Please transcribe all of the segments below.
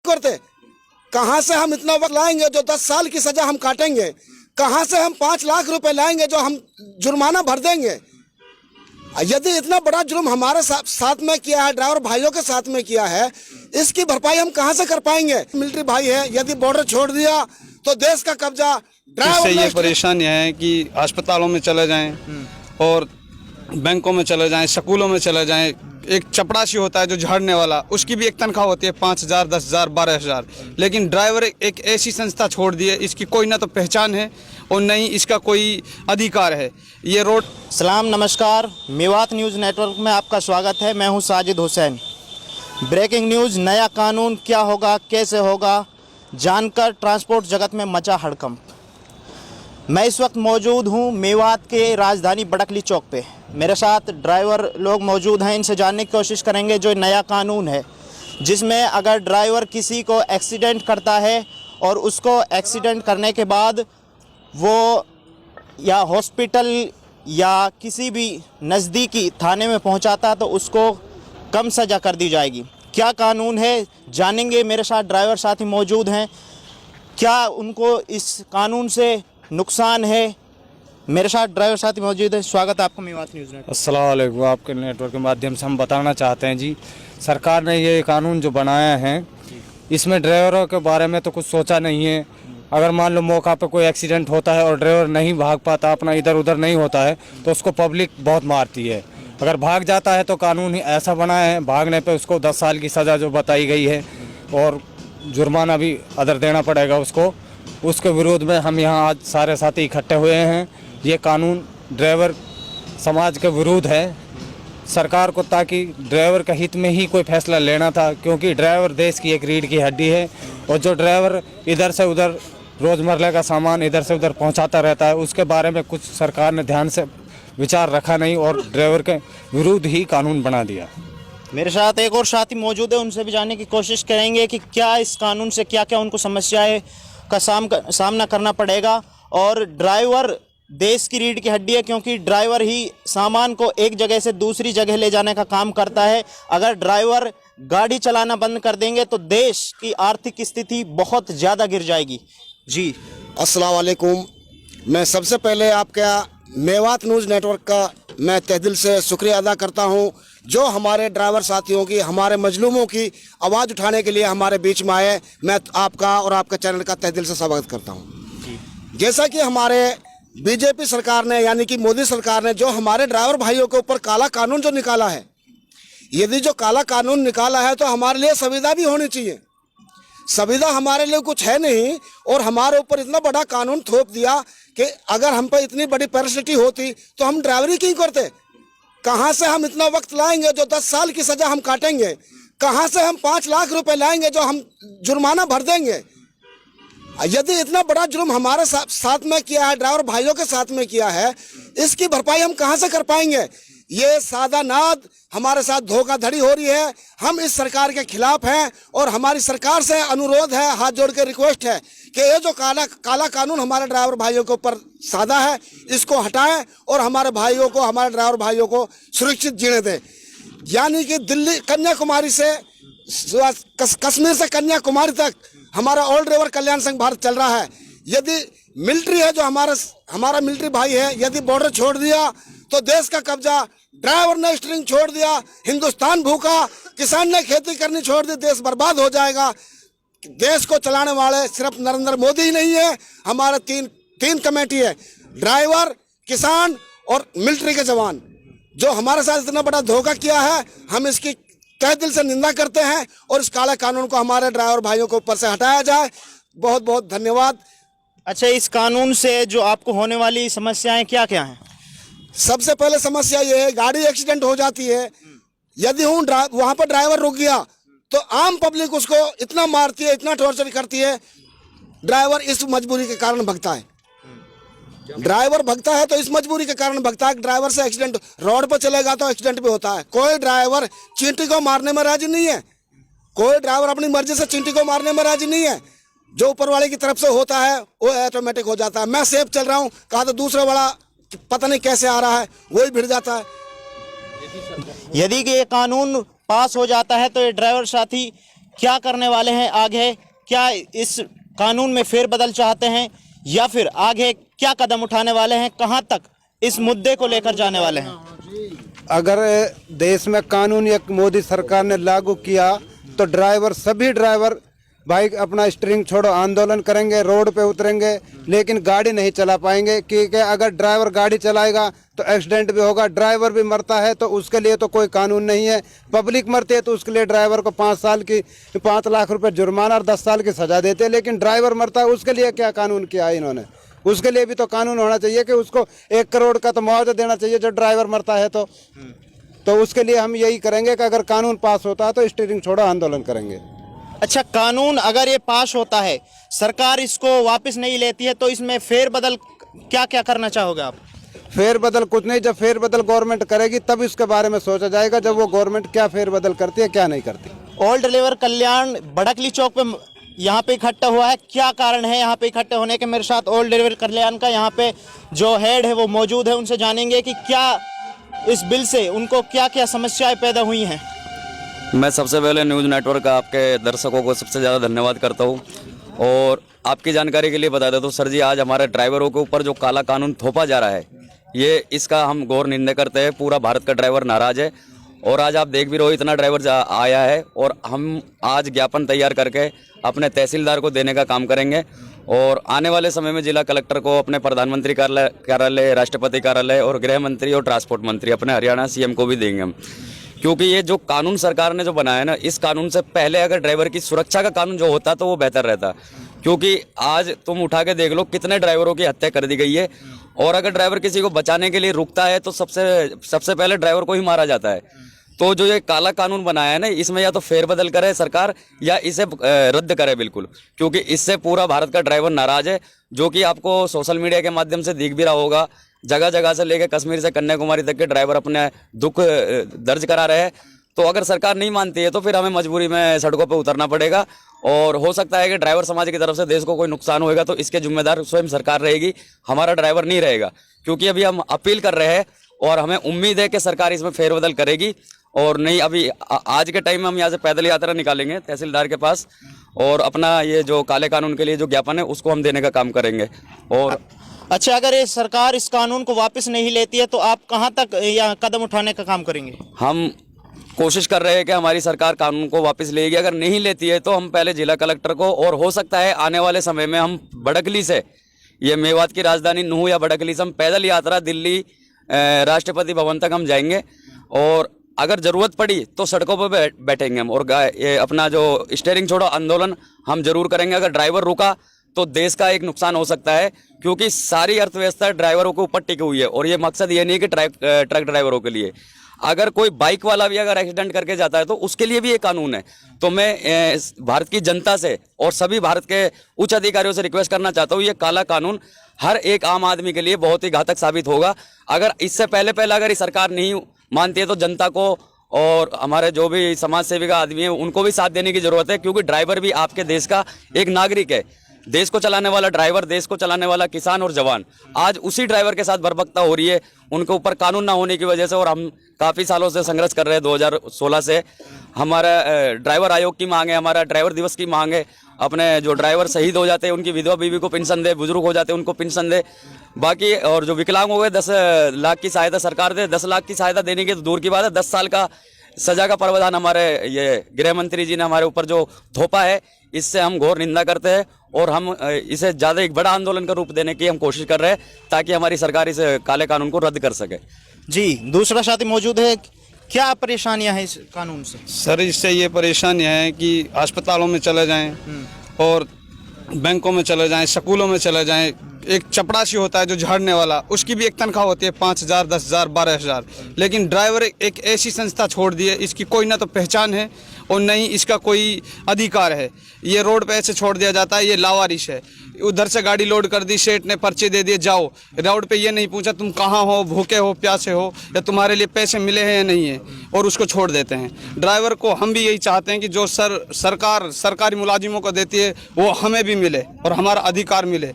करते, कहाँ से हम इतना वक्त लाएंगे जो 10 साल की सजा हम काटेंगे? कहाँ से हम 5 लाख रुपए लाएंगे जो हम जुर्माना भर देंगे? यदि इतना बड़ा जुर्म हमारे साथ में किया है, ड्राइवर भाइयों के साथ में किया है, इसकी भरपाई हम कहाँ से कर पाएंगे? मिलिट्री भाई है, यदि बॉर्डर छोड़ दिया तो देश का कब्जा ड्राइवर। इससे ये परेशानी है कि अस्पतालों में चले जाएं और बैंकों में चले जाएं, स्कूलों में चले जाएं। एक चपरासी होता है जो झाड़ने वाला, उसकी भी एक तनख्वाह होती है 5,000, 10,000, 12,000। लेकिन ड्राइवर एक ऐसी संस्था छोड़ दी है, इसकी कोई ना तो पहचान है और न ही इसका कोई अधिकार है। ये रोड। सलाम, नमस्कार, मेवात न्यूज़ नेटवर्क में आपका स्वागत है। मैं हूं साजिद हुसैन। ब्रेकिंग न्यूज़, नया कानून क्या होगा, कैसे होगा, जानकर ट्रांसपोर्ट जगत में मचा हड़कंप। मैं इस वक्त मौजूद हूं मेवात के राजधानी बड़कली चौक पे। मेरे साथ ड्राइवर लोग मौजूद हैं, इनसे जानने की कोशिश करेंगे जो नया कानून है, जिसमें अगर ड्राइवर किसी को एक्सीडेंट करता है और उसको एक्सीडेंट करने के बाद वो या हॉस्पिटल या किसी भी नज़दीकी थाने में पहुंचाता तो उसको कम सज़ा कर दी जाएगी। क्या कानून है, जानेंगे। मेरे साथ ड्राइवर साथी मौजूद हैं, क्या उनको इस कानून से नुकसान है। मेरे साथ ड्राइवर साथी मौजूद है। स्वागत है आपका मेवात न्यूज़ नेटवर्क। अस्सलाम वालेकुम। आपके नेटवर्क के माध्यम से हम बताना चाहते हैं जी, सरकार ने ये कानून जो बनाया है, इसमें ड्राइवरों के बारे में तो कुछ सोचा नहीं है। अगर मान लो मौका पे कोई एक्सीडेंट होता है और ड्राइवर नहीं भाग पाता, अपना इधर उधर नहीं होता है, तो उसको पब्लिक बहुत मारती है। अगर भाग जाता है तो कानून ही ऐसा बनाया है, भागने पे उसको 10 साल की सज़ा जो बताई गई है और जुर्माना भी अदर देना पड़ेगा उसको। उसके विरोध में हम यहाँ आज सारे साथी इकट्ठे हुए हैं। ये कानून ड्राइवर समाज के विरुद्ध है सरकार को, ताकि ड्राइवर के हित में ही कोई फैसला लेना था, क्योंकि ड्राइवर देश की एक रीढ़ की हड्डी है और जो ड्राइवर इधर से उधर रोज़मर्रा का सामान इधर से उधर पहुंचाता रहता है, उसके बारे में कुछ सरकार ने ध्यान से विचार रखा नहीं और ड्राइवर के विरुद्ध ही कानून बना दिया। मेरे साथ एक और साथी मौजूद है, उनसे भी जानने की कोशिश करेंगे कि क्या इस कानून से क्या क्या उनको समस्याएं का सामना करना पड़ेगा। और ड्राइवर देश की रीढ़ की हड्डी है, क्योंकि ड्राइवर ही सामान को एक जगह से दूसरी जगह ले जाने का काम करता है। अगर ड्राइवर गाड़ी चलाना बंद कर देंगे तो देश की आर्थिक स्थिति बहुत ज़्यादा गिर जाएगी। जी अस्सलाम वालेकुम। मैं सबसे पहले आपका मेवात न्यूज़ नेटवर्क का मैं तहे दिल से शुक्रिया अदा करता हूं, जो हमारे ड्राइवर साथियों की, हमारे मजलूमों की आवाज़ उठाने के लिए हमारे बीच में आए। मैं आपका और आपके चैनल का तहे दिल से स्वागत करता हूं। जैसा कि हमारे बीजेपी सरकार ने, यानी कि मोदी सरकार ने, जो हमारे ड्राइवर भाइयों के ऊपर काला कानून जो निकाला है, यदि जो काला कानून निकाला है तो हमारे लिए संविदा भी होनी चाहिए। संविदा हमारे लिए कुछ है नहीं और हमारे ऊपर इतना बड़ा कानून थोप दिया कि अगर हम पर इतनी बड़ी पैरासिटी होती तो हम ड्राइवरी क्यों करते? कहाँ से हम इतना वक्त लाएंगे जो 10 साल की सजा हम काटेंगे? कहाँ से हम 5 लाख रुपए लाएंगे जो हम जुर्माना भर देंगे? यदि इतना बड़ा जुर्म हमारे साथ में किया है, ड्राइवर भाइयों के साथ में किया है, इसकी भरपाई हम कहाँ से कर पाएंगे? ये सादा नाद हमारे साथ धोखाधड़ी हो रही है। हम इस सरकार के खिलाफ हैं और हमारी सरकार से अनुरोध है, हाथ जोड़ के रिक्वेस्ट है कि ये जो काला कानून हमारे ड्राइवर भाइयों के ऊपर सादा है, इसको हटाएं और हमारे भाइयों को, हमारे ड्राइवर भाइयों को सुरक्षित जीने दें। यानी कि दिल्ली, कन्याकुमारी से कश्मीर से कन्याकुमारी तक हमारा ऑल ड्राइवर कल्याण संघ भारत चल रहा है। यदि मिलिट्री है, जो हमारा मिलिट्री भाई है, यदि बॉर्डर छोड़ दिया तो देश का कब्जा ड्राइवर ने स्टीयरिंग छोड़ दिया, हिंदुस्तान भूखा, किसान ने खेती करनी छोड़ दी, देश बर्बाद हो जाएगा। देश को चलाने वाले सिर्फ नरेंद्र मोदी ही नहीं है, हमारा तीन कमेटी है, ड्राइवर, किसान और मिलिट्री के जवान, जो हमारे साथ इतना बड़ा धोखा किया है। हम इसकी तहे दिल से निंदा करते हैं और इस काला कानून को हमारे ड्राइवर भाइयों के ऊपर से हटाया जाए। बहुत बहुत धन्यवाद। अच्छा, इस कानून से जो आपको होने वाली समस्याएं क्या क्या हैं? सबसे पहले समस्या ये है, गाड़ी एक्सीडेंट हो जाती है, यदि वहाँ पर ड्राइवर रुक गया तो आम पब्लिक उसको इतना मारती है, इतना टॉर्चर करती है। ड्राइवर इस मजबूरी के कारण भगता है। ड्राइवर भगता है तो इस मजबूरी के कारण भगता है। ड्राइवर से एक्सीडेंट, रोड पर चलेगा तो एक्सीडेंट भी होता है। कोई ड्राइवर चींटी को मारने में राजी नहीं है, कोई ड्राइवर अपनी मर्जी से चींटी को मारने में राजी नहीं है। जो ऊपर वाले की तरफ से होता है वो ऑटोमेटिक हो जाता है। मैं सेफ चल रहा हूँ, कहा तो दूसरे वाला पता नहीं कैसे आ रहा है, वही भिड़ जाता है। यदि ये कानून पास हो जाता है तो ये ड्राइवर साथी क्या करने वाले हैं आगे, क्या इस कानून में फेरबदल चाहते हैं या फिर आगे क्या कदम उठाने वाले हैं, कहां तक इस मुद्दे को लेकर जाने वाले हैं। अगर देश में कानून एक मोदी सरकार ने लागू किया तो ड्राइवर, सभी ड्राइवर भाई अपना स्टीयरिंग छोड़ो आंदोलन करेंगे, रोड पे उतरेंगे, लेकिन गाड़ी नहीं चला पाएंगे क्योंकि अगर ड्राइवर गाड़ी चलाएगा तो एक्सीडेंट भी होगा, ड्राइवर भी मरता है तो उसके लिए तो कोई कानून नहीं है। पब्लिक मरती है तो उसके लिए ड्राइवर को 5 लाख रुपए जुर्माना और 10 साल की सजा देते हैं, लेकिन ड्राइवर मरता है उसके लिए क्या कानून किया है इन्होंने। उसके लिए भी तो कानून होना चाहिए कि उसको 1 करोड़ का तो मुआवजा देना चाहिए जो ड्राइवर मरता है। तो उसके लिए हम यही करेंगे कि अगर कानून पास होता है तो स्टीयरिंग छोड़ो आंदोलन करेंगे। अच्छा, कानून अगर ये पास होता है, सरकार इसको वापस नहीं लेती है, तो इसमें फेरबदल क्या क्या करना चाहोगे आप। फेरबदल कुछ नहीं, जब फेरबदल गवर्नमेंट करेगी तब इसके बारे में सोचा जाएगा, जब वो गवर्नमेंट क्या फेरबदल करती है क्या नहीं करती। ओल्ड ड्राइवर कल्याण बड़कली चौक पे यहाँ पे इकट्ठा हुआ है, क्या कारण है यहाँ पे इकट्ठे होने के। मेरे साथ ओल्ड ड्राइवर कल्याण का यहाँ पे जो हेड है वो मौजूद है, उनसे जानेंगे कि क्या इस बिल से उनको क्या क्या समस्याएं पैदा हुई हैं। मैं सबसे पहले न्यूज़ नेटवर्क का आपके दर्शकों को सबसे ज़्यादा धन्यवाद करता हूँ और आपकी जानकारी के लिए बता देता हूँ सर जी, आज हमारे ड्राइवरों के ऊपर जो काला कानून थोपा जा रहा है, ये इसका हम घोर निंदा करते हैं। पूरा भारत का ड्राइवर नाराज है और आज आप देख भी रहे हो इतना ड्राइवर आया है और हम आज ज्ञापन तैयार करके अपने तहसीलदार को देने का काम करेंगे और आने वाले समय में जिला कलेक्टर को, अपने प्रधानमंत्री कार्यालय, राष्ट्रपति कार्यालय और गृह मंत्री और ट्रांसपोर्ट मंत्री अपने हरियाणा सीएम को भी देंगे हम। क्योंकि ये जो कानून सरकार ने जो बनाया ना, इस कानून से पहले अगर ड्राइवर की सुरक्षा का कानून जो होता तो वो बेहतर रहता। क्योंकि आज तुम उठा के देख लो कितने ड्राइवरों की हत्या कर दी गई है और अगर ड्राइवर किसी को बचाने के लिए रुकता है तो सबसे पहले ड्राइवर को ही मारा जाता है। तो जो ये काला कानून बनाया है ना, इसमें या तो फेरबदल करे सरकार या इसे रद्द करे बिल्कुल, क्योंकि इससे पूरा भारत का ड्राइवर नाराज है। जो कि आपको सोशल मीडिया के माध्यम से दिख भी रहा होगा, जगह जगह से लेकर कश्मीर से कन्याकुमारी तक के ड्राइवर अपने दुख दर्ज करा रहे हैं। तो अगर सरकार नहीं मानती है तो फिर हमें मजबूरी में सड़कों पर उतरना पड़ेगा और हो सकता है कि ड्राइवर समाज की तरफ से देश को कोई नुकसान होगा तो इसके जिम्मेदार स्वयं सरकार रहेगी, हमारा ड्राइवर नहीं रहेगा। क्योंकि अभी हम अपील कर रहे हैं और हमें उम्मीद है कि सरकार इसमें फेरबदल करेगी और नहीं, अभी आज के टाइम में हम यहाँ से पैदल यात्रा निकालेंगे तहसीलदार के पास और अपना ये जो काले कानून के लिए जो ज्ञापन है उसको हम देने का काम करेंगे। और अच्छा, अगर ये सरकार इस कानून को वापस नहीं लेती है तो आप कहां तक या कदम उठाने का काम करेंगे। हम कोशिश कर रहे हैं कि हमारी सरकार कानून को वापस लेगी। अगर नहीं लेती है तो हम पहले जिला कलेक्टर को, और हो सकता है आने वाले समय में हम बड़कली से, ये मेवात की राजधानी नूह या बड़कली से हम पैदल यात्रा दिल्ली राष्ट्रपति भवन तक हम जाएंगे और अगर ज़रूरत पड़ी तो सड़कों पर बैठेंगे हम और ये अपना जो स्टीयरिंग छोड़ो आंदोलन हम जरूर करेंगे। अगर ड्राइवर रुका तो देश का एक नुकसान हो सकता है, क्योंकि सारी अर्थव्यवस्था ड्राइवरों के ऊपर टिकी हुई है और ये मकसद ये नहीं कि ट्रक ड्राइवरों के लिए, अगर कोई बाइक वाला भी अगर एक्सीडेंट करके जाता है तो उसके लिए भी ये कानून है। तो मैं भारत की जनता से और सभी भारत के उच्च अधिकारियों से रिक्वेस्ट करना चाहता हूँ, ये काला कानून हर एक आम आदमी के लिए बहुत ही घातक साबित होगा। अगर इससे पहले अगर ये सरकार नहीं मानती है तो जनता को और हमारे जो भी समाज सेवी का आदमी है उनको भी साथ देने की जरूरत है, क्योंकि ड्राइवर भी आपके देश का एक नागरिक है। देश को चलाने वाला ड्राइवर, देश को चलाने वाला किसान और जवान, आज उसी ड्राइवर के साथ बर्बरता हो रही है उनके ऊपर कानून ना होने की वजह से। और हम काफ़ी सालों से संघर्ष कर रहे हैं, 2016 से हमारा ड्राइवर आयोग की मांग है, हमारा ड्राइवर दिवस की मांग है। अपने जो ड्राइवर शहीद हो जाते हैं उनकी विधवा बीवी को पेंशन दे, बुजुर्ग हो जाते हैं उनको पेंशन दे, बाकी और जो विकलांग हो गए 10 लाख की सहायता सरकार दे। 10 लाख की सहायता देने की तो दूर की बात है, 10 साल का सजा का प्रावधान हमारे ये गृह मंत्री जी ने हमारे ऊपर जो थोपा है, इससे हम घोर निंदा करते हैं और हम इसे ज़्यादा एक बड़ा आंदोलन का रूप देने की हम कोशिश कर रहे हैं ताकि हमारी सरकार इस काले कानून को रद्द कर सके। जी, दूसरा साथी मौजूद है, क्या परेशानियां हैं इस कानून से। सर, इससे ये परेशानियां हैं कि अस्पतालों में चले जाएं और बैंकों में चले जाएं, स्कूलों में चले जाएं, एक चपरासी होता है जो झाड़ने वाला, उसकी भी एक तनख्वाह होती है 5,000, 10,000, 12,000। लेकिन ड्राइवर एक ऐसी संस्था छोड़ दी है, इसकी कोई ना तो पहचान है और न ही इसका कोई अधिकार है। ये रोड पे ऐसे छोड़ दिया जाता है, ये लावारिश है। उधर से गाड़ी लोड कर दी, सेठ ने पर्चे दे दिए, जाओ। रोड पे ये नहीं पूछा तुम कहाँ हो, भूखे हो, प्यासे हो, या तुम्हारे लिए पैसे मिले हैं या नहीं है, और उसको छोड़ देते हैं। ड्राइवर को हम भी यही चाहते हैं कि जो सरकार सरकारी मुलाजिमों को देती है वो हमें भी मिले और हमारा अधिकार मिले।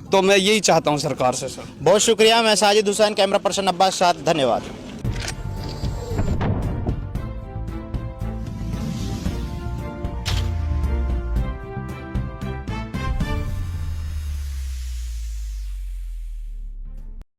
तो मैं यही चाहता हूँ सरकार से। सर, बहुत शुक्रिया। मैं साजिद हुसैन, कैमरा पर्सन अब्बास साथ, धन्यवाद।